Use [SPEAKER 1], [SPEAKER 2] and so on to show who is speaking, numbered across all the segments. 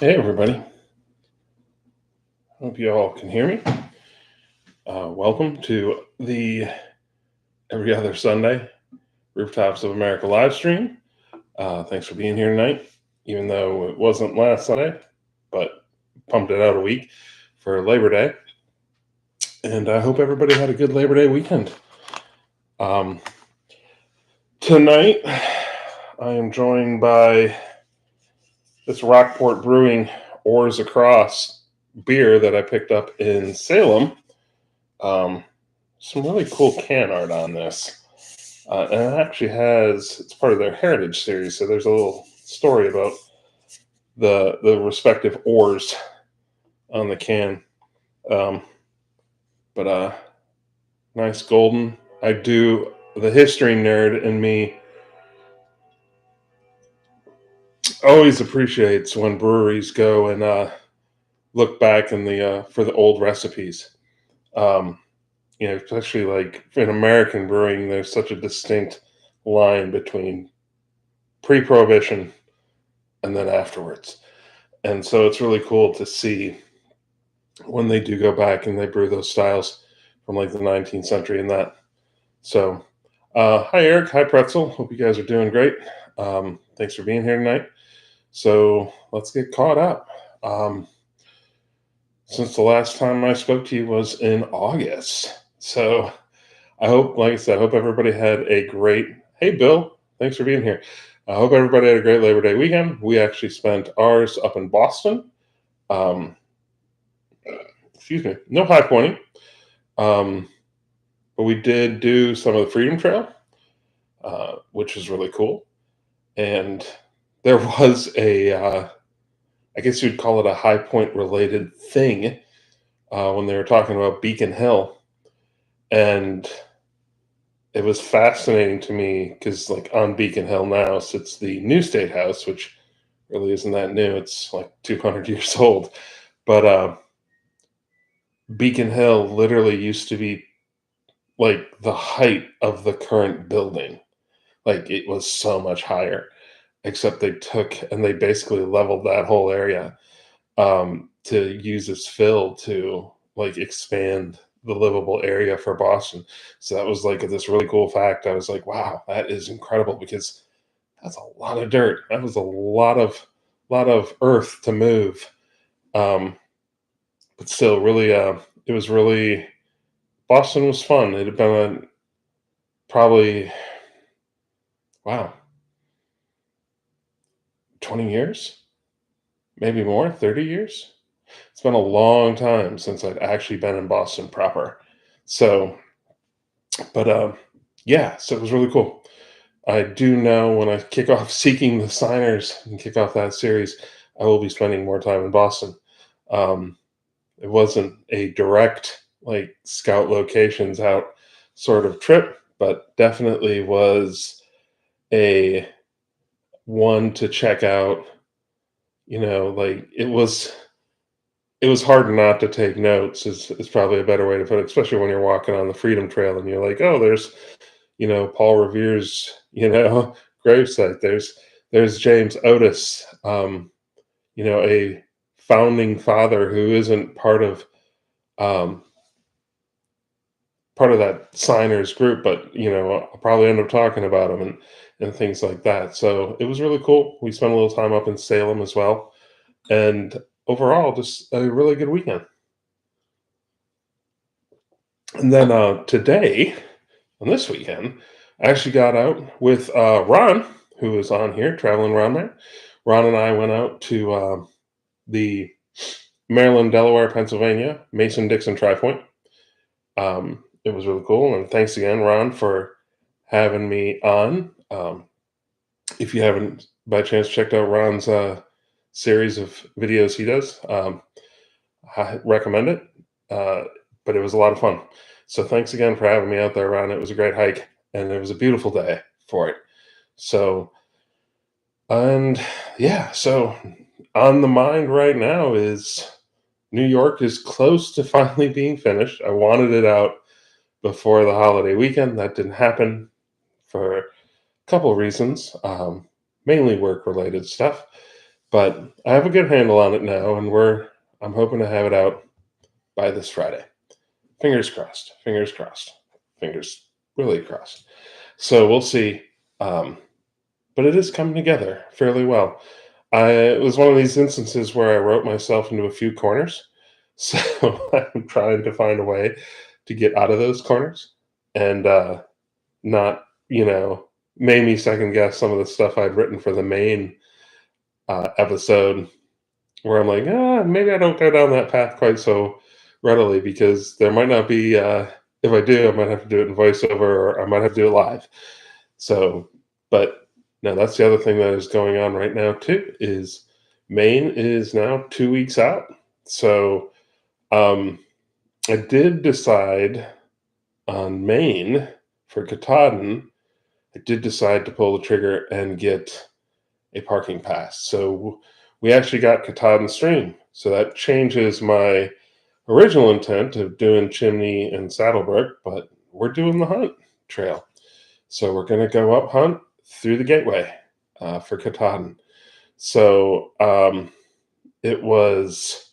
[SPEAKER 1] Hey, everybody. Hope you all can hear me. Welcome to the Every Other Sunday Rooftops of America live stream. Thanks for being here tonight, even though it wasn't last Sunday, but pumped it out a week for Labor Day. And I hope everybody had a good Labor Day weekend. Um, Tonight, I am joined by this Rockport Brewing Oars Across beer that I picked up in Salem. Some really cool can art on this. And it actually it's part of their heritage series. So there's a little story about the respective oars on the can. Um, but nice golden. The history nerd in me always appreciates when breweries go and look back in for the old recipes. Um, Especially like in American brewing, there's such a distinct line between pre-prohibition and then afterwards. And so it's really cool to see when they do go back and they brew those styles from like the 19th century and that. So, hi Eric, hi Pretzel. Hope you guys are doing great. Thanks for being here tonight. So let's get caught up. Um, since the last time I spoke to you was in August, so I hope, like I said, I hope everybody had a great. Hey Bill, thanks for being here. I hope everybody had a great Labor Day weekend. We actually spent ours up in Boston. Um, Excuse me, no high pointing. Um, but we did do some of the Freedom Trail, which was really cool. And there was I guess you'd call it a high point related thing when they were talking about Beacon Hill. And it was fascinating to me because, like, on Beacon Hill now sits the new State House, which really isn't that new. It's like 200 years old. But Beacon Hill literally used to be like the height of the current building. Like it was so much higher, except they took and they basically leveled that whole area to use as fill to like expand the livable area for Boston. So that was like this really cool fact. I was like, wow, that is incredible because that's a lot of dirt. That was a lot of earth to move. Um, but still, really, it was really Boston was fun. It had been probably wow 20 years, maybe more, 30 years. It's been a long time since I've actually been in Boston proper. So, but yeah, so it was really cool. I do know when I kick off Seeking the Signers and kick off that series, I will be spending more time in Boston. Um, it wasn't a direct like scout locations out sort of trip, but definitely was a one to check out. Like it was hard not to take notes is probably a better way to put it, especially when you're walking on the Freedom Trail and you're like, oh, there's Paul Revere's gravesite. There's James Otis, a founding father who isn't um, part of that signers group, but I'll probably end up talking about him and things like that. So it was really cool. We spent a little time up in Salem as well, and overall, just a really good weekend. And then today, on this weekend, I actually got out with Ron, who is on here, traveling around there. Ron and I went out to the Maryland, Delaware, Pennsylvania, Mason Dixon Tri Point. It was really cool. And thanks again, Ron, for having me on. If you haven't, by chance, checked out Ron's series of videos he does, I recommend it. Uh, but it was a lot of fun. So thanks again for having me out there, Ron. It was a great hike, and it was a beautiful day for it. So, and yeah, so on the mind right now is New York is close to finally being finished. I wanted it out before the holiday weekend. That didn't happen for a couple of reasons, mainly work related stuff. But I have a good handle on it now, and I'm hoping to have it out by this Friday. Fingers crossed. Fingers crossed. Fingers really crossed. So we'll see. Um, but it is coming together fairly well. It was one of these instances where I wrote myself into a few corners. So I'm trying to find a way to get out of those corners and not, made me second guess some of the stuff I'd written for the Maine episode where I'm like, maybe I don't go down that path quite so readily because there might not be, if I do, I might have to do it in voiceover or I might have to do it live. So, but no, that's the other thing that is going on right now too, is Maine is now 2 weeks out. So, um, I did decide on Maine for Katahdin, I did decide to pull the trigger and get a parking pass. So we actually got Katahdin Stream. So that changes my original intent of doing Chimney and Saddlebrook, but we're doing the Hunt Trail. So we're going to go up Hunt through the Gateway for Katahdin. So it was,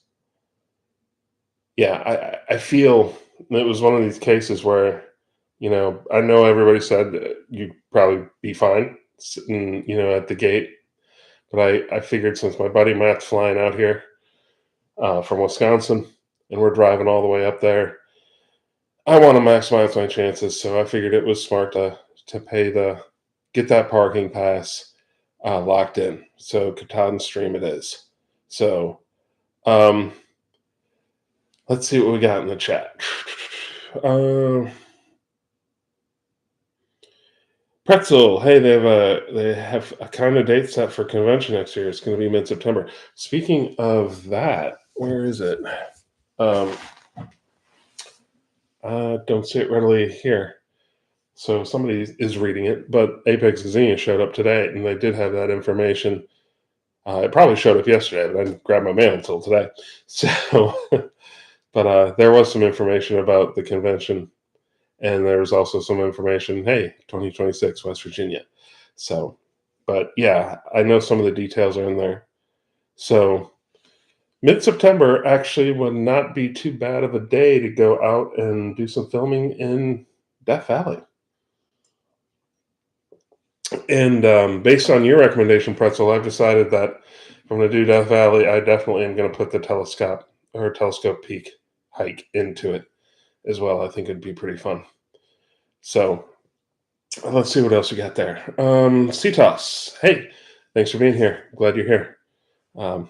[SPEAKER 1] yeah, I feel it was one of these cases where, I know everybody said that you'd probably be fine sitting, at the gate. But I figured since my buddy Matt's flying out here from Wisconsin and we're driving all the way up there, I want to maximize my chances. So I figured it was smart to get that parking pass locked in. So Katahdin Stream it is. So um, let's see what we got in the chat. Uh, Pretzel, hey, they have a kind of date set for convention next year. It's going to be mid-September. Speaking of that, where is it? Um, don't see it readily here. So somebody is reading it, but Apex Gazenia showed up today, and they did have that information. It probably showed up yesterday, but I didn't grab my mail until today. So, but there was some information about the convention, and there was also some information. Hey, 2026 West Virginia. So, but yeah, I know some of the details are in there. So mid-September actually would not be too bad of a day to go out and do some filming in Death Valley. And based on your recommendation, Pretzel, I've decided that if I'm going to do Death Valley, I definitely am going to put the telescope peak hike into it as well. I think it'd be pretty fun. So let's see what else we got there. CTOS, hey, thanks for being here. Glad you're here. Um,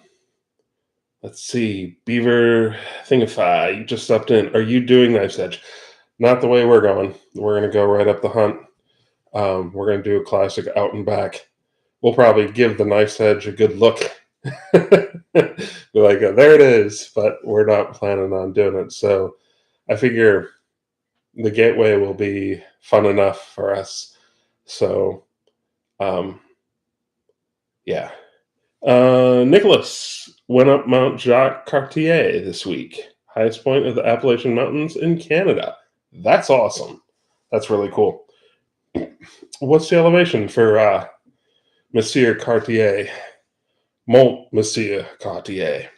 [SPEAKER 1] let's see. Beaver Thingify, you just stepped in. Are you doing Knife's Edge? Not the way we're going. We're going to go right up the Hunt. We're going to do a classic out and back. We'll probably give the Knife's Edge a good look. Be like, there it is, but we're not planning on doing it. So I figure the Gateway will be fun enough for us. So, yeah. Nicholas went up Mount Jacques Cartier this week, highest point of the Appalachian Mountains in Canada. That's awesome. That's really cool. What's the elevation for Monsieur Cartier? Mont Monsieur Cartier.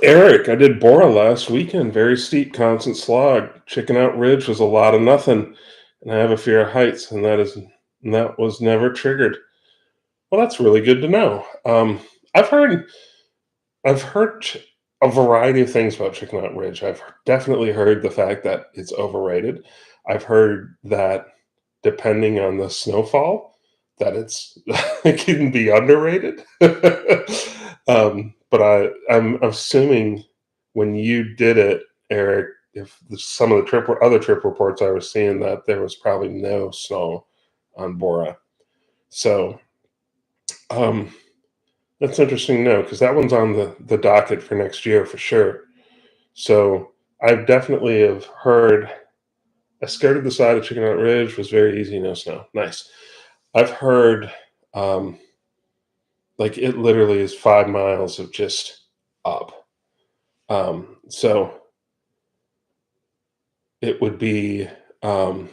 [SPEAKER 1] Eric, I did Bora last weekend. Very steep, constant slog. Chicken Out Ridge was a lot of nothing, and I have a fear of heights, and that was never triggered. Well, that's really good to know. I've heard I've heard a variety of things about Chicken Out Ridge. I've definitely heard the fact that it's overrated. I've heard that depending on the snowfall, that it can be underrated. But I'm assuming when you did it, Eric, if some of the other trip reports I was seeing that there was probably no snow on Bora. So um, that's interesting to know because that one's on the docket for next year for sure. So I definitely have heard. I skirted the side of Chicken Nut Ridge, was very easy, no snow. Nice. I've heard um, like it literally is 5 miles of just up. So it would be um,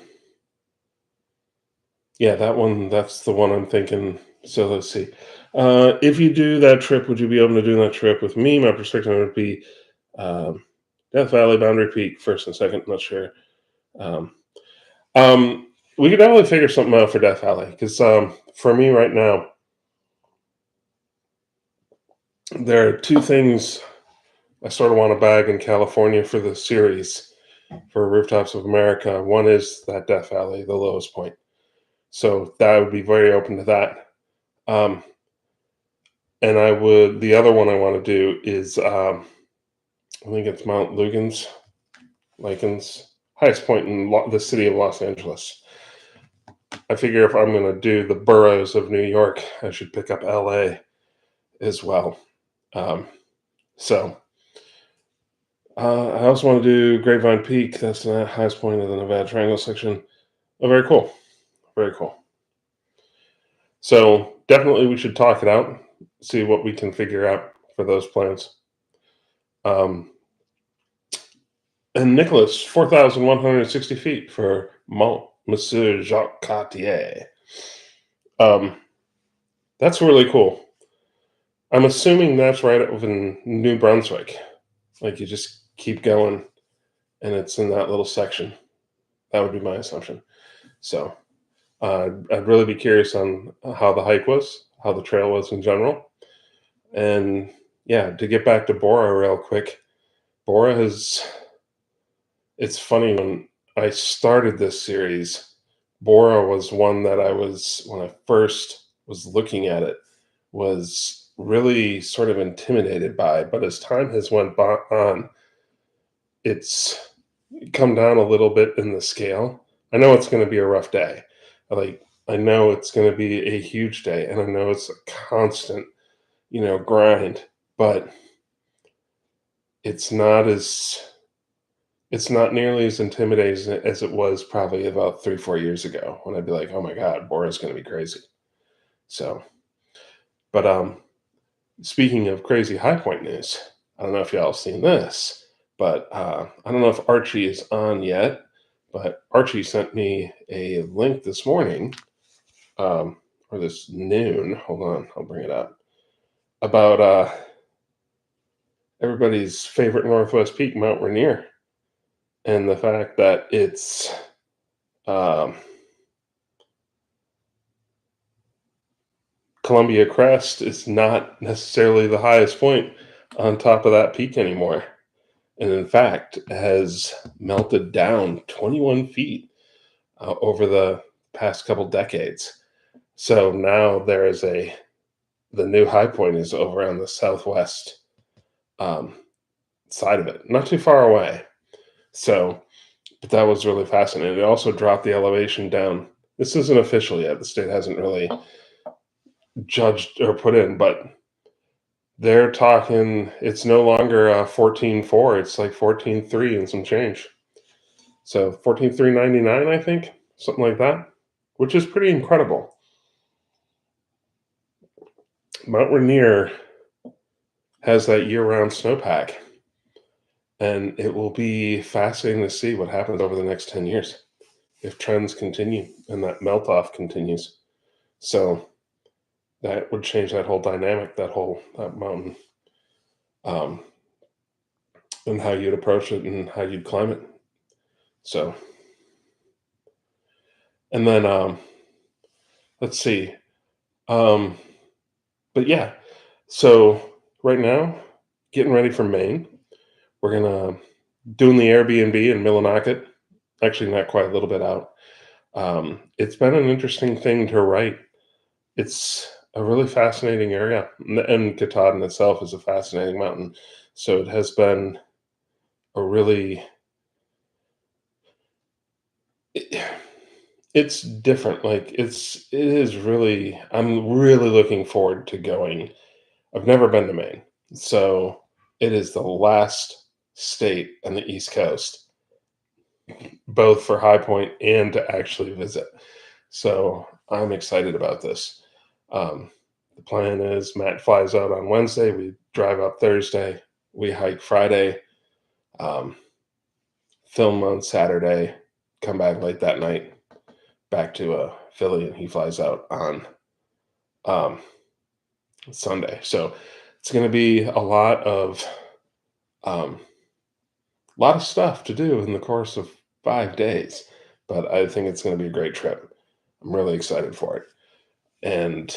[SPEAKER 1] Yeah, that's the one I'm thinking. So let's see. If you do that trip, would you be able to do that trip with me? My perspective would be um, Death Valley, Boundary Peak, first and second. Not sure. Um, we could definitely figure something out for Death Valley because for me right now, there are two things I sort of want to bag in California for the series for Rooftops of America. One is that Death Valley, the lowest point. So that would be very open to that. Um, and the other one I want to do is, I think it's Mount Lincoln's highest point in the city of Los Angeles. I figure if I'm going to do the boroughs of New York, I should pick up LA as well. Um, so I also want to do Grapevine Peak. That's the highest point of the Nevada Triangle section. Oh, very cool. Very cool. So definitely we should talk it out, see what we can figure out for those plans. Um, and Nicholas, 4,160 feet for Mont Monsieur Jacques Cartier. Um, that's really cool. I'm assuming that's right over in New Brunswick. Like you just keep going and it's in that little section. That would be my assumption. So I'd really be curious on how the hike was, how the trail was in general. And yeah, to get back to Bora real quick, Bora has, it's funny when I started this series, Bora was one that when I first was looking at it, was really sort of intimidated by. But as time has on, it's come down a little bit in the scale. I know it's going to be a rough day. Like I know it's going to be a huge day, and I know it's a constant, grind. But it's not as it's not nearly as intimidating as it was probably about 3, 4 years ago when I'd be like, "Oh my God, Bora's going to be crazy." So, but speaking of crazy high point news, I don't know if y'all have seen this, but I don't know if Archie is on yet. But Archie sent me a link this morning, or this noon. Hold on, I'll bring it up. About everybody's favorite Northwest peak, Mount Rainier, and the fact that it's um, Columbia Crest is not necessarily the highest point on top of that peak anymore. And in fact, has melted down 21 feet over the past couple decades. So now the new high point is over on the southwest um, side of it, not too far away. So, but that was really fascinating. It also dropped the elevation down. This isn't official yet. The state hasn't really judged or put in, but they're talking. It's no longer 14.4. It's like 14.3 and some change. So 14,399, I think, something like that, which is pretty incredible. Mount Rainier has that year-round snowpack, and it will be fascinating to see what happens over the next 10 years if trends continue and that melt-off continues. So that would change that whole dynamic, that mountain, um, and how you'd approach it and how you'd climb it. So, and then let's see. Um, but yeah, so right now, getting ready for Maine. We're gonna doing the Airbnb in Millinocket. Actually, not quite, a little bit out. It's been an interesting thing to write. It's a really fascinating area, and Katahdin itself is a fascinating mountain. So it has been a really. It's different. Like it is really. I'm really looking forward to going. I've never been to Maine, so it is the last state on the East Coast, both for High Point and to actually visit. So I'm excited about this. Um, the plan is Matt flies out on Wednesday. We drive up Thursday. We hike Friday, um, film on Saturday, come back late that night. back to Philly, and he flies out on um, Sunday. So it's going to be um, lot of stuff to do in the course of 5 days, but I think it's going to be a great trip. I'm really excited for it, and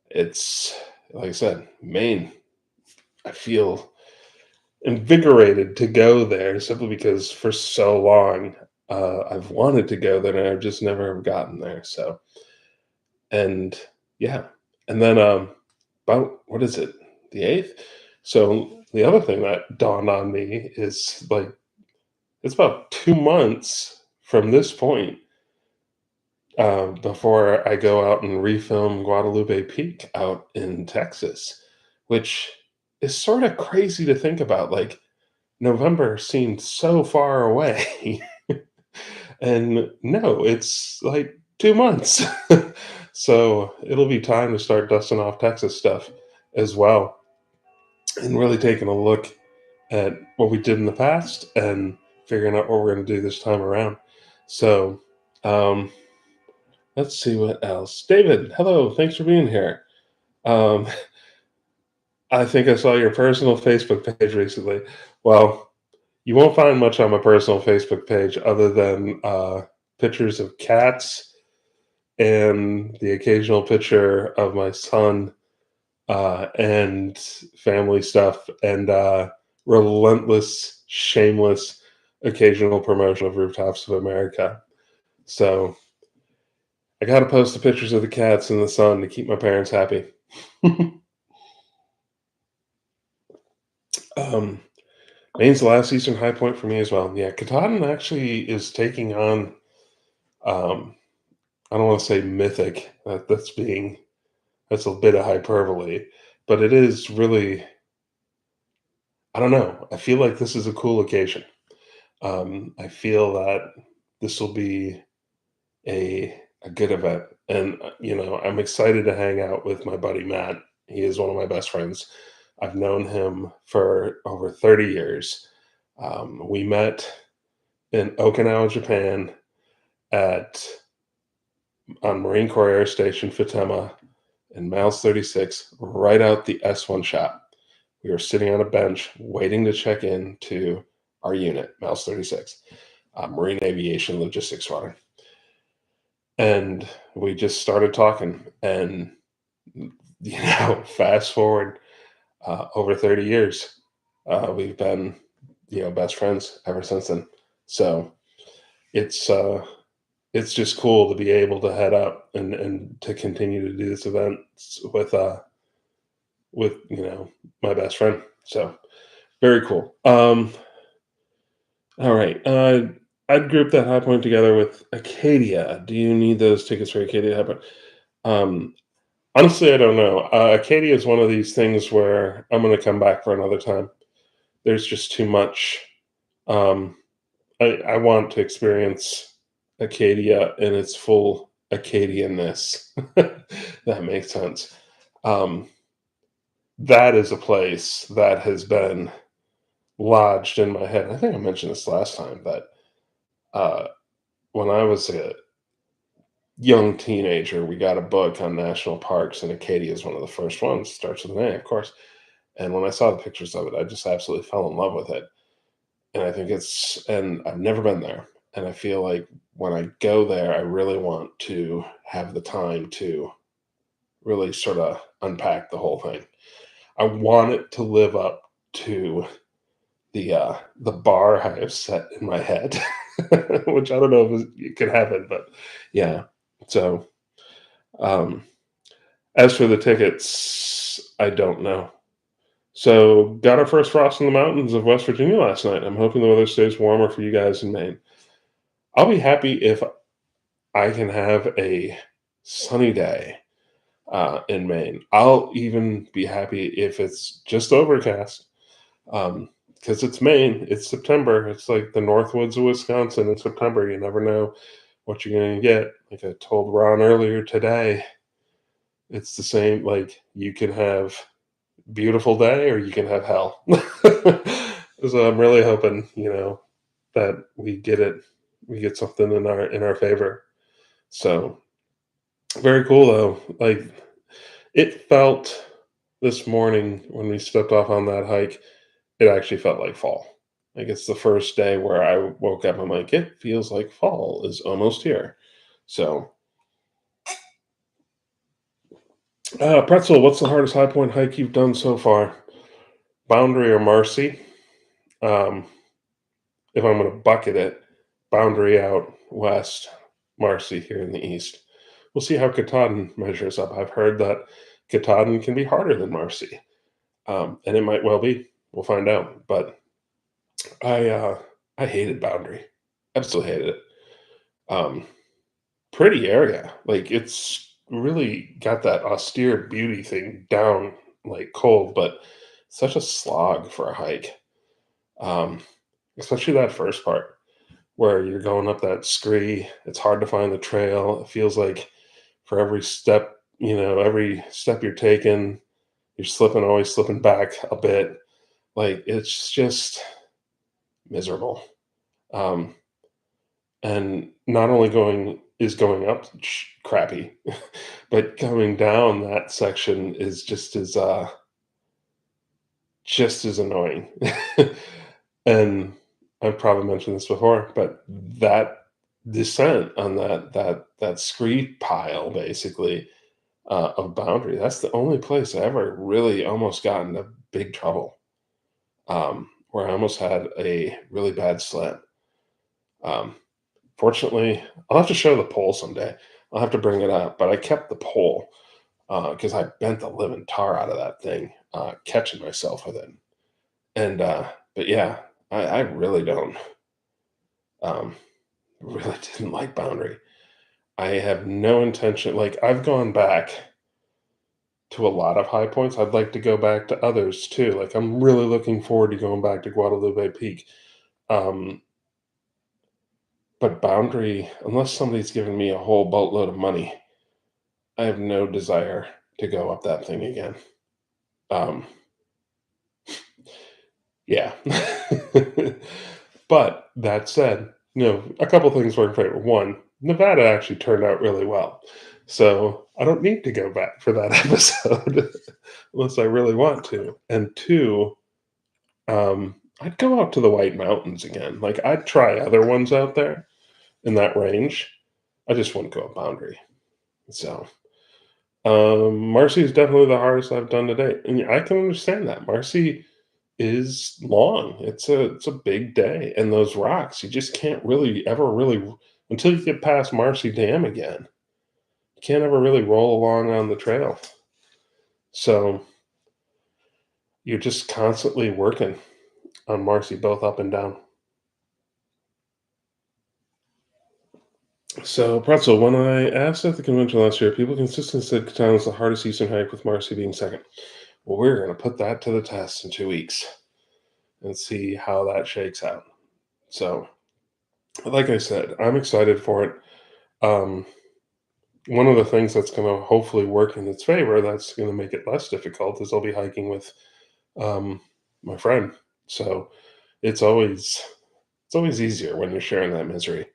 [SPEAKER 1] it's like I said, Maine. I feel invigorated to go there simply because for so long I've wanted to go there and I've just never have gotten there. So and yeah, and then about what is it, the 8th? So the other thing that dawned on me is like it's about 2 months from this point before I go out and refilm Guadalupe Peak out in Texas, which is sort of crazy to think about. Like November seemed so far away. And no, it's like 2 months. So it'll be time to start dusting off Texas stuff as well and really taking a look at what we did in the past and figuring out what we're going to do this time around. So um, let's see what else. David, hello. Thanks for being here. Um, I think I saw your personal Facebook page recently. Well, you won't find much on my personal Facebook page other than pictures of cats and the occasional picture of my son and family stuff and relentless, shameless, occasional promotion of Rooftops of America. So I got to post the pictures of the cats and the sun to keep my parents happy. um, Maine's the last Eastern high point for me as well. Yeah, Katahdin actually is taking on, um, I don't want to say mythic. That's a bit of hyperbole, but it is really. I don't know. I feel like this is a cool occasion. I feel that this will be a good event, and I'm excited to hang out with my buddy Matt. He is one of my best friends. I've known him for over 30 years. We met in Okinawa, Japan, at on Marine Corps Air Station Futema in Miles 36, right out the S1 shop. We were sitting on a bench waiting to check in to our unit, Miles 36, Marine Aviation Logistics Squadron. And we just started talking. And, fast forward over 30 years, we've been, best friends ever since then. So it's, uh, it's just cool to be able to head up and to continue to do this event with my best friend. So very cool. All right. I'd group that high point together with Acadia. Do you need those tickets for Acadia High Point? Um, Honestly, I don't know. Acadia is one of these things where I'm going to come back for another time. There's just too much. Um, I want to experience Acadia in its full Acadianness. That makes sense. Um, that is a place that has been lodged in my head. I think I mentioned this last time that uh, when I was a young teenager, we got a book on national parks, and Acadia is one of the first ones. Starts with an A, of course. And when I saw the pictures of it, I just absolutely fell in love with it. And and I've never been there. And I feel like when I go there, I really want to have the time to really sort of unpack the whole thing. I want it to live up to the bar I have set in my head, which I don't know if it could happen, but yeah. So um, as for the tickets, I don't know. So got our first frost in the mountains of West Virginia last night. I'm hoping the weather stays warmer for you guys in Maine. I'll be happy if I can have a sunny day in Maine. I'll even be happy if it's just overcast. Because it's Maine, it's September. It's like the Northwoods of Wisconsin in September. You never know what you're going to get. Like I told Ron earlier today, it's the same. Like you can have beautiful day or you can have hell. So I'm really hoping, that we get something in our favor. So very cool though. Like it felt this morning when we stepped off on that hike, it actually felt like fall. Like it's the first day where I woke up. I'm like, it feels like fall is almost here. So, Pretzel, what's the hardest high point hike you've done so far? Boundary or Marcy? Um, if I'm going to bucket it, Boundary out west, Marcy here in the east. We'll see how Katahdin measures up. I've heard that Katahdin can be harder than Marcy, and it might well be. We'll find out. But I uh, I hated Boundary. Absolutely hated it. Um, Pretty area. Like it's really got that austere beauty thing down like cold, but such a slog for a hike. Um, Especially that first part where you're going up that scree. It's hard to find the trail. It feels like for every step, every step you're taking, you're slipping, always slipping back a bit. Like it's just miserable. Um, and not only going up crappy, but coming down that section is just as annoying. And I've probably mentioned this before, but that descent on that screed pile, basically, of Boundary, that's the only place I ever really almost got into big trouble, where I almost had a really bad slip. Um, Fortunately, I'll have to show the pole someday. I'll have to bring it up, but I kept the pole because I bent the living tar out of that thing, catching myself with it. And but yeah, I really don't, um, really didn't like Boundary. I have no intention. Like I've gone back to a lot of high points. I'd like to go back to others too. Like I'm really looking forward to going back to Guadalupe Peak. Um, but Boundary, unless somebody's giving me a whole boatload of money, I have no desire to go up that thing again. Um, yeah. But that said, a couple things were in favor. One, Nevada actually turned out really well. So I don't need to go back for that episode unless I really want to. And two, I'd go out to the White Mountains again. Like I'd try other ones out there in that range. I just wouldn't go a Boundary. So Marcy is definitely the hardest I've done to date. And I can understand that. Marcy is long. It's a big day, and those rocks, you just can't really ever really until you get past Marcy Dam again. You can't ever really roll along on the trail. So you're just constantly working on Marcy, both up and down. So Pretzel, when I asked at the convention last year, people consistently said Katana was the hardest eastern hike, with Marcy being second. Well, we're going to put that to the test in 2 weeks and see how that shakes out. So, like I said, I'm excited for it. Um, One of the things that's going to hopefully work in its favor, that's going to make it less difficult, is I'll be hiking with um, my friend. So it's always it's always easier when you're sharing that misery.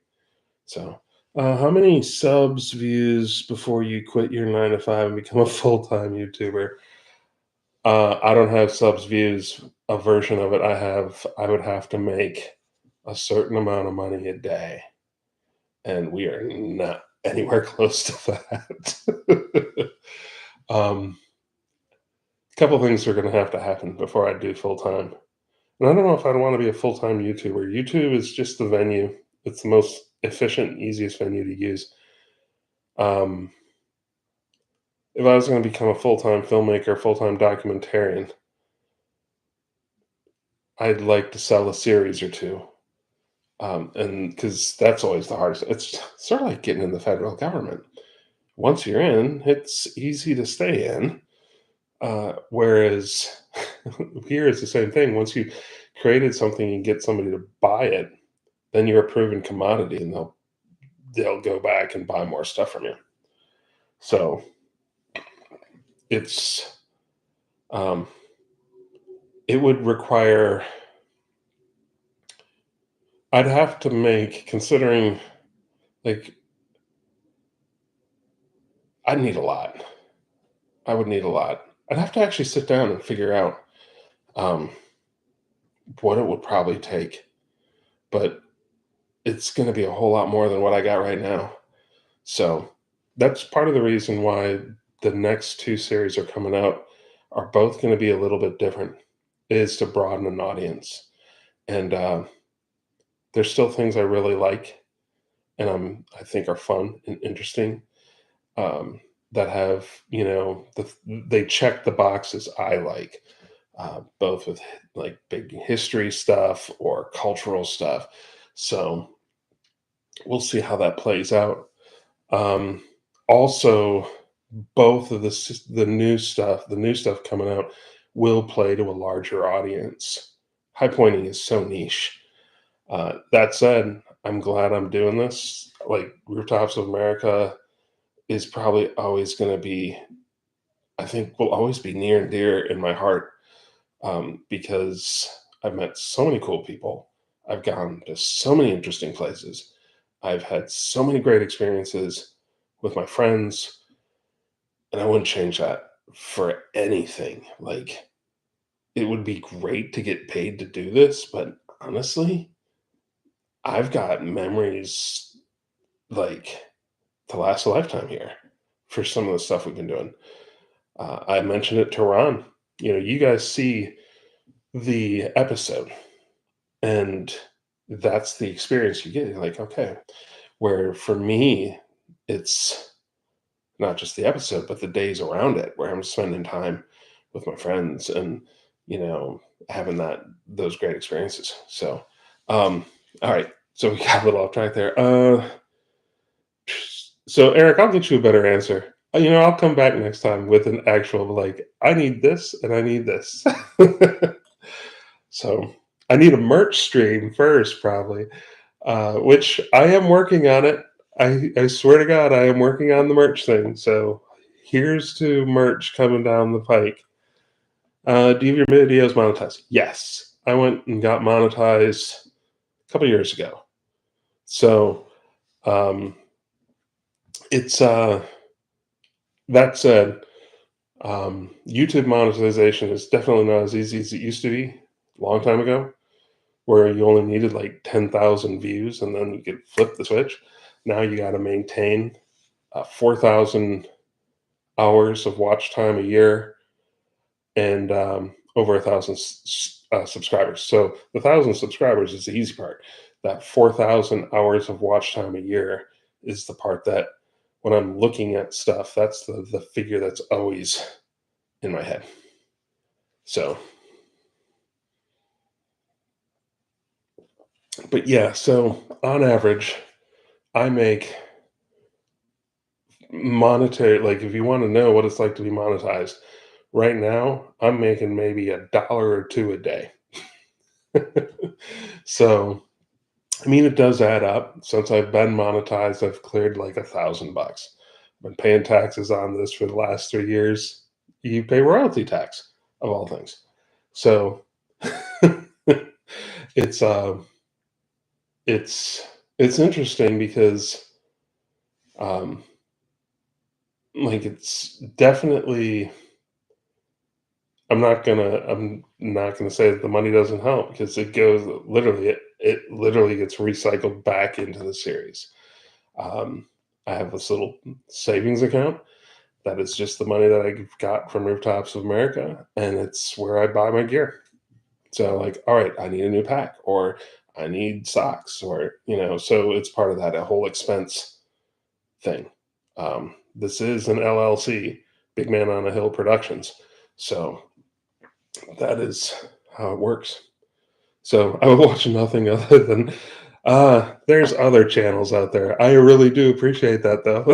[SPEAKER 1] So, how many subs views before you quit your 9 to 5 and become a full time YouTuber? I don't have subs views. A version of it I would have to make a certain amount of money a day, and we are not anywhere close to that. um, a couple things are going to have to happen before I do full time. And I don't know if I'd want to be a full time YouTuber. YouTube is just the venue. It's the most efficient, easiest venue to use. Um, if I was going to become a full time filmmaker, full time documentarian, I'd like to sell a series or two. And because that's always the hardest. It's sort of like getting in the federal government. Once you're in, it's easy to stay in. Whereas here it's the same thing. Once you created something and get somebody to buy it, then you're a proven commodity, and they'll go back and buy more stuff from you. So it's um, it would require. I'd have to make, considering like I'd need a lot. I would need a lot. I'd have to actually sit down and figure out um, what it would probably take, but it's going to be a whole lot more than what I got right now. So that's part of the reason why the next two series are coming out are both going to be a little bit different, is to broaden an audience. And there's still things I really like and I think are fun and interesting, um, that have, they check the boxes I like, both with like big history stuff or cultural stuff. So we'll see how that plays out. Um, Also, both of the new stuff coming out will play to a larger audience. High pointing is so niche. That said, I'm glad I'm doing this. Like Rooftops of America is probably always going to be, I think, will always be near and dear in my heart, because I've met so many cool people. I've gone to so many interesting places. I've had so many great experiences with my friends, and I wouldn't change that for anything. Like, it would be great to get paid to do this, but honestly, I've got memories like to last a lifetime here for some of the stuff we've been doing. I mentioned it to Ron. You guys see the episode, and that's the experience you get. You're like, okay, where for me, it's not just the episode, but the days around it where I'm spending time with my friends and, you know, having those great experiences. So, um, all right. So we got a little off track there. So Eric, I'll get you a better answer. I'll come back next time with an actual like, I need this and I need this. So I need a merch stream first, probably, which I am working on it. I swear to God, I am working on the merch thing. So here's to merch coming down the pike. Do you have your videos monetized? Yes. I went and got monetized a couple years ago. So um, it's that said, YouTube monetization is definitely not as easy as it used to be a long time ago, where you only needed like 10,000 views and then you could flip the switch. Now you got to maintain 4,000 hours of watch time a year and over 1,000 subscribers. So the 1,000 subscribers is the easy part. That 4,000 hours of watch time a year is the part that, when I'm looking at stuff, that's the figure that's always in my head. So, but yeah, so on average, I make monetary, like if you want to know what it's like to be monetized, right now I'm making maybe a dollar or two a day. So I mean, it does add up. Since I've been monetized, I've cleared like $1,000. I've been paying taxes on this for the last 3 years. You pay royalty tax, of all things. So it's it's it's interesting because um like it's definitely, I'm not gonna say that the money doesn't help, because it literally gets recycled back into the series. Um, I have this little savings account that is just the money that I got from Rooftops of America, and it's where I buy my gear. So, like, all right, I need a new pack, or I need socks, or so it's part of that whole expense thing. This is an LLC, Big Man on a Hill Productions, so that is how it works. So I would watch nothing other than there's other channels out there. I really do appreciate that though.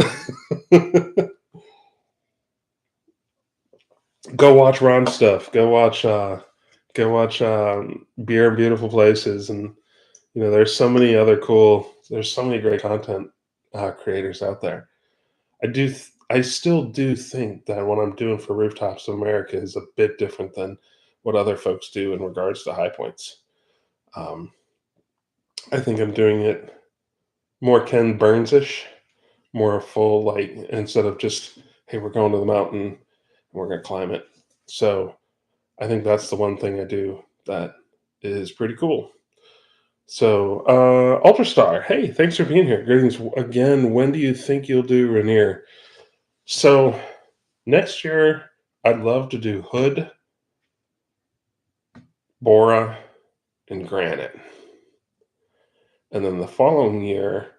[SPEAKER 1] Go watch Ron stuff. Go watch Beer and Beautiful Places, and there's so many great content creators out there. I still do think that what I'm doing for Rooftops of America is a bit different than what other folks do in regards to high points. Um, I think I'm doing it more Ken Burns-ish, more full, like instead of just, hey, we're going to the mountain and we're going to climb it. So I think that's the one thing I do that is pretty cool. So, Ultrastar, hey, thanks for being here. Greetings again. When do you think you'll do Rainier? So, next year, I'd love to do Hood, Bora, and Granite. And then the following year,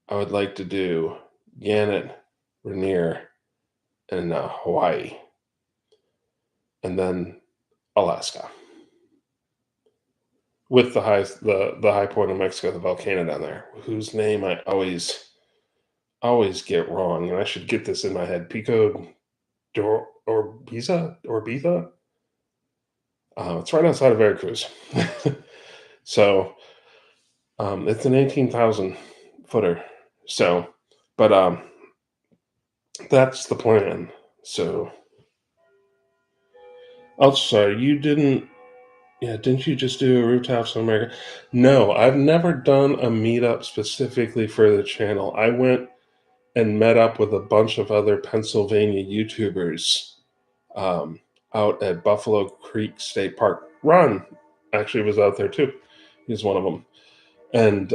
[SPEAKER 1] I would like to do Gannett, Rainier, and Hawaii, and then Alaska, with the high point of Mexico, the volcano down there, whose name I always get wrong, and I should get this in my head. Pico Orbiza. It's right outside of Veracruz. So it's an 18,000 footer. So, but that's the plan. So, oh, sorry, you didn't. Yeah, didn't you just do a Rooftops in America? No, I've never done a meetup specifically for the channel. I went and met up with a bunch of other Pennsylvania YouTubers um, out at Buffalo Creek State Park. Ron actually was out there too. He's one of them. And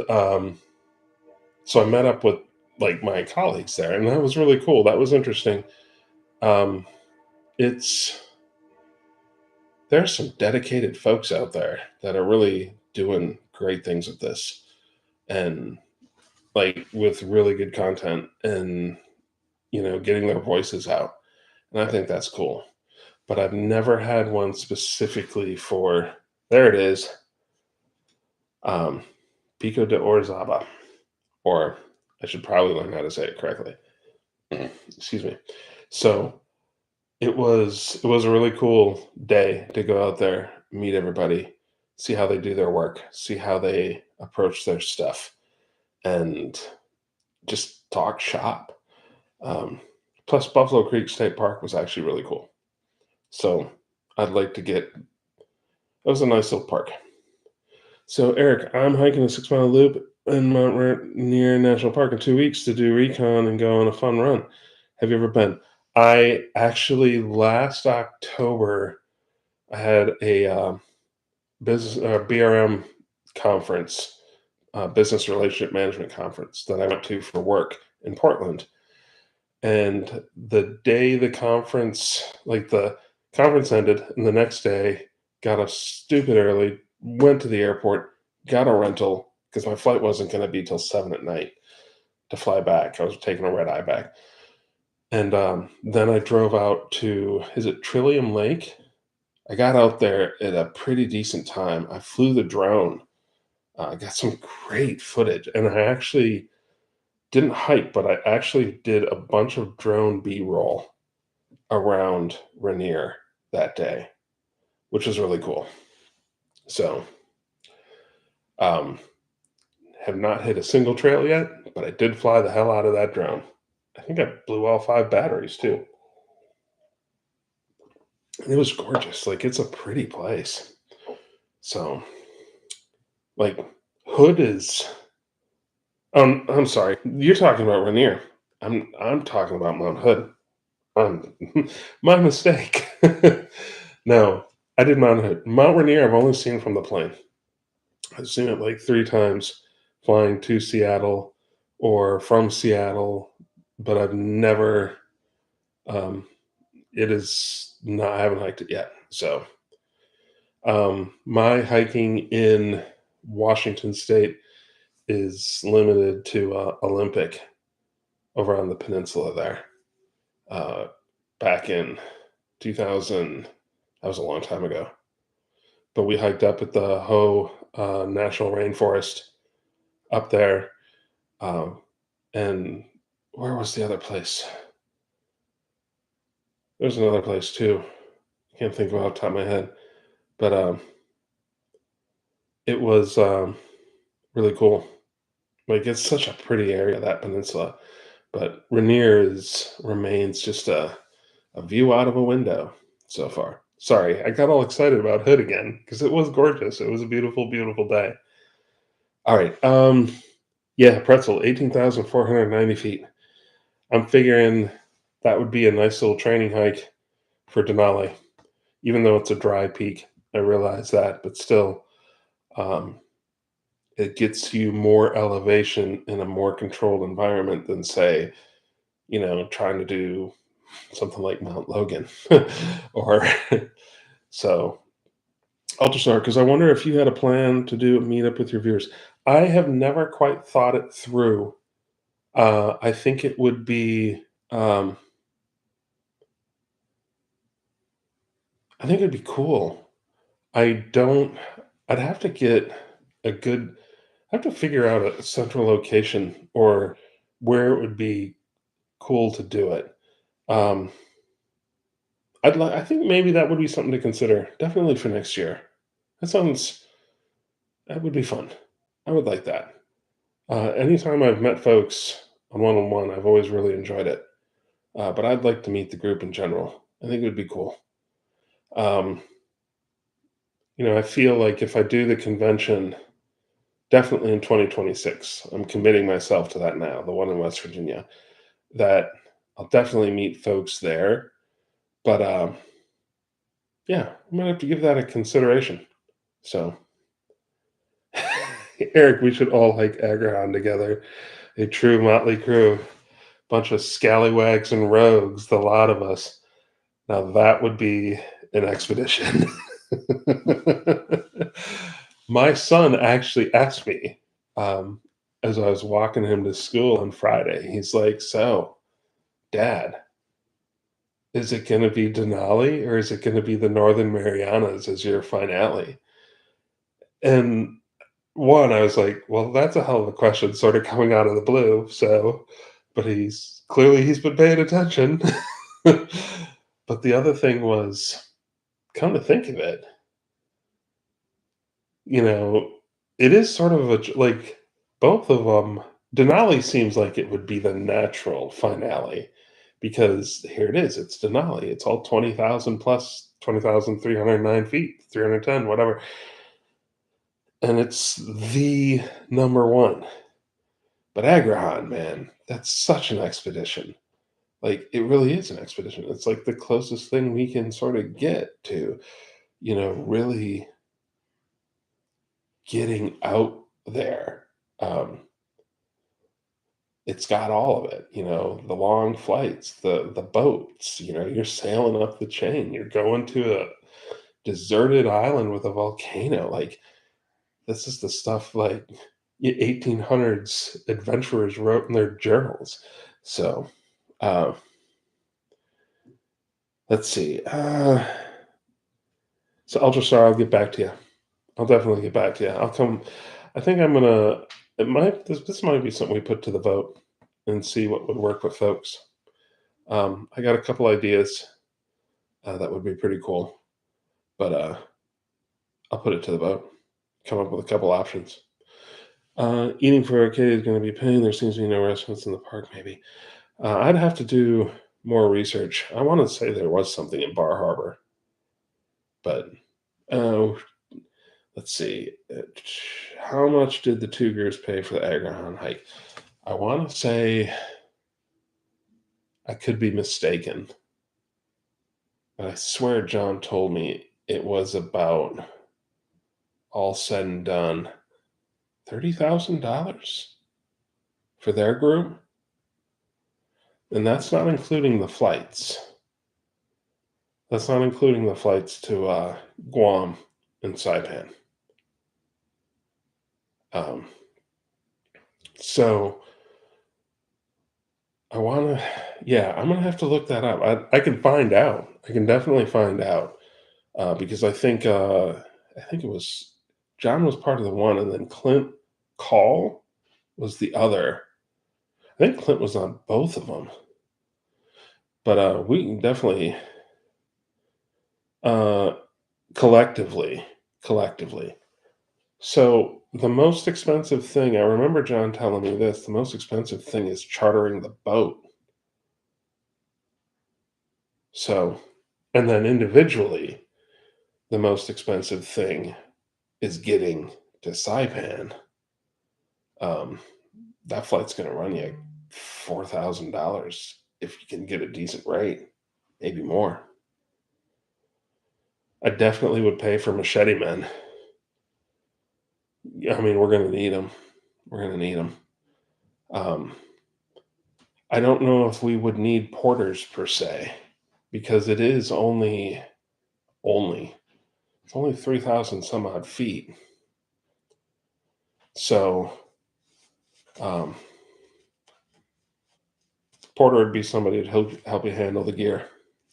[SPEAKER 1] so I met up with like my colleagues there, and that was really cool. That was interesting. Um, it's There's some dedicated folks out there that are really doing great things with this, and like with really good content, and getting their voices out. And I think that's cool. But I've never had one specifically for, there it is, um, Pico de Orizaba, or I should probably learn how to say it correctly. Excuse me. So it was a really cool day to go out there, meet everybody, see how they do their work, see how they approach their stuff, and just talk shop. Um, Plus, Buffalo Creek State Park was actually really cool. So I'd like to get. It was a nice little park. So Eric, I'm hiking a 6 mile loop in Mount Rainier National Park in 2 weeks to do recon and go on a fun run. Have you ever been? I actually last October I had a business BRM conference, business relationship management conference that I went to for work in Portland. And the day the conference ended, and the next day, got up stupid early, went to the airport, got a rental because my flight wasn't going to be till 7 at night to fly back. I was taking a red eye back. And then I drove out to, is it Trillium Lake? I got out there at a pretty decent time. I flew the drone. I got some great footage, and I actually didn't hike, but I actually did a bunch of drone B-roll around Rainier that day, which was really cool. So, um, have not hit a single trail yet, but I did fly the hell out of that drone. I think I blew all 5 batteries too. And it was gorgeous. Like, it's a pretty place. So, like, Hood is. I'm sorry. You're talking about Rainier. I'm talking about Mount Hood. My mistake. No, I did Mount Hood. Mount Rainier, I've only seen from the plane. I've seen it like 3 times flying to Seattle or from Seattle, but I've never. Um, it is not. I haven't hiked it yet. So, my hiking in Washington State is limited to Olympic over on the peninsula there. Uh, Back in 2000, that was a long time ago. But we hiked up at the Hoh National Rainforest up there. Um, and where was the other place? There's another place too. Can't think of it off the top of my head. But it was really cool. Like, it's such a pretty area, that peninsula. But Rainier remains just a view out of a window so far. Sorry, I got all excited about Hood again because it was gorgeous. It was a beautiful, beautiful day. All right. Yeah, Pretzel, 18,490 feet. I'm figuring that would be a nice little training hike for Denali, even though it's a dry peak. I realize that, but still, um, it gets you more elevation in a more controlled environment than, say, trying to do something like Mount Logan, or so. Ultrasound, because I wonder if you had a plan to do a meetup with your viewers. I have never quite thought it through. I think it would be. Um, I think it'd be cool. I don't. I'd have to get a good. I have to figure out a central location or where it would be cool to do it. Um, I think maybe that would be something to consider. Definitely for next year. That sounds. That would be fun. I would like that. Anytime I've met folks on one-on-one, I've always really enjoyed it. But I'd like to meet the group in general. I think it would be cool. Um, I feel like if I do the convention, definitely in 2026, I'm committing myself to that now, the one in West Virginia, that I'll definitely meet folks there. But yeah, I'm gonna have to give that a consideration. So, Eric, we should all hike Agrahan together. A true motley crew, bunch of scallywags and rogues, the lot of us. Now that would be an expedition. My son actually asked me, um, as I was walking him to school on Friday, he's like, "So, Dad, is it gonna be Denali or is it gonna be the Northern Marianas as your finale?" And one, I was like, "Well, that's a hell of a question, sort of coming out of the blue." So, but he's been paying attention. But the other thing was, come to think of it, you know, it is sort of like both of them. Denali seems like it would be the natural finale because here it is. It's Denali. It's all 20,000 plus 20,309 feet, 310, whatever. And it's the number one. But Agrahan, man, that's such an expedition. Like, it really is an expedition. It's like the closest thing we can sort of get to, really getting out there. Um, it's got all of it, the long flights, the boats, you're sailing up the chain, you're going to a deserted island with a volcano. Like, this is the stuff like 1800s adventurers wrote in their journals. So, uh, let's see. So Ultrastar, I'll get back to you. I'll definitely get back to you. I'll come. I think I'm gonna. It might. This might be something we put to the vote and see what would work with folks. I got a couple ideas that would be pretty cool, but I'll put it to the vote. Come up with a couple options. Eating for arcade is going to be a pain. There seems to be no restaurants in the park. Maybe I'd have to do more research. I want to say there was something in Bar Harbor, but uh, let's see. How much did the two groups pay for the Agrahan hike? I want to say I could be mistaken, but I swear John told me it was about, all said and done, $30,000 for their group, and that's not including the flights. That's not including the flights to Guam and Saipan. Um, so I want to, yeah, I'm gonna have to look that up. I can find out. I can definitely find out because I think it was John was part of the one, and then Clint Call was the other. I think Clint was on both of them, but we can definitely uh, collectively, collectively. So the most expensive thing, I remember John telling me this, the most expensive thing is chartering the boat. So, and then individually, the most expensive thing is getting to Saipan. Um, that flight's going to run you $4,000 if you can get a decent rate, maybe more. I definitely would pay for machete men. Yeah, I mean, we're gonna need them. We're gonna need them. Um, I don't know if we would need porters per se, because it is only it's only 3,000 some odd feet. So, um, porter would be somebody to help you handle the gear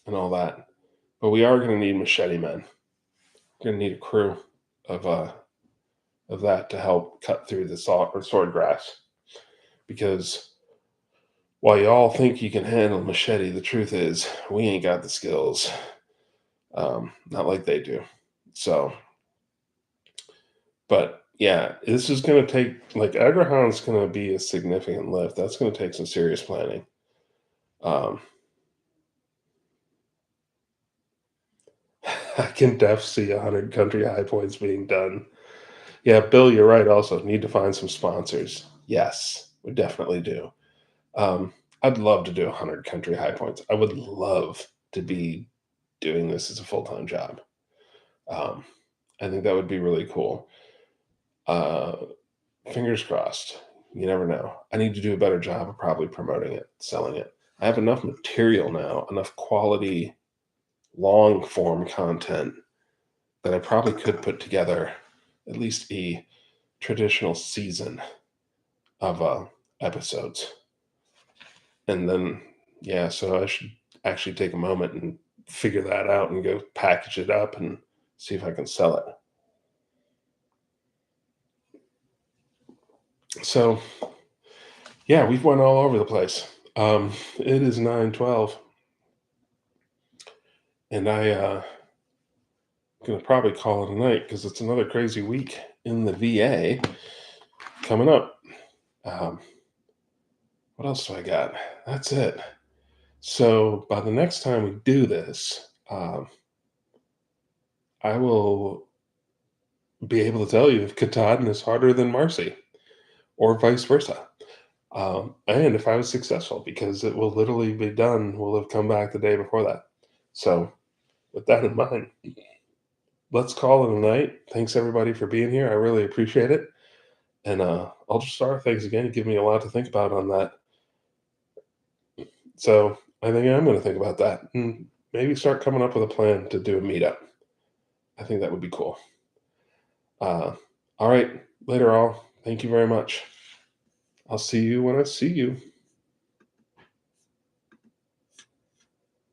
[SPEAKER 1] and all that. But we are going to need machete men. We're going to need a crew of that to help cut through the sword grass. Because while you all think you can handle machete, the truth is we ain't got the skills. Not like they do. So, but yeah, this is going to take, like, Agrahan's going to be a significant lift. That's going to take some serious planning. Um, I can def see 100 country high points being done. Yeah, Bill, you're right. Also, need to find some sponsors. Yes, we definitely do. Um, I'd love to do 100 country high points. I would love to be doing this as a full time job. Um, I think that would be really cool. Uh, Fingers crossed. You never know. I need to do a better job of probably promoting it, selling it. I have enough material now, enough quality, long form content that I probably could put together at least a traditional season of episodes. And then, yeah, so I should actually take a moment and figure that out and go package it up and see if I can sell it. So, yeah, we've went all over the place. It is 9:12, and I gonna probably call it a night because it's another crazy week in the VA coming up. Um, what else do I got? That's it. So by the next time we do this, I will be able to tell you if Katahdin is harder than Marcy or vice versa. And if I was successful, because it will literally be done, we'll have come back the day before that. So, with that in mind, let's call it a night. Thanks everybody for being here. I really appreciate it. And I'll just start things again. You give me a lot to think about on that. So, I think I'm going to think about that and maybe start coming up with a plan to do a meetup. I think that would be cool. All right. Later, all. Thank you very much. I'll see you when I see you.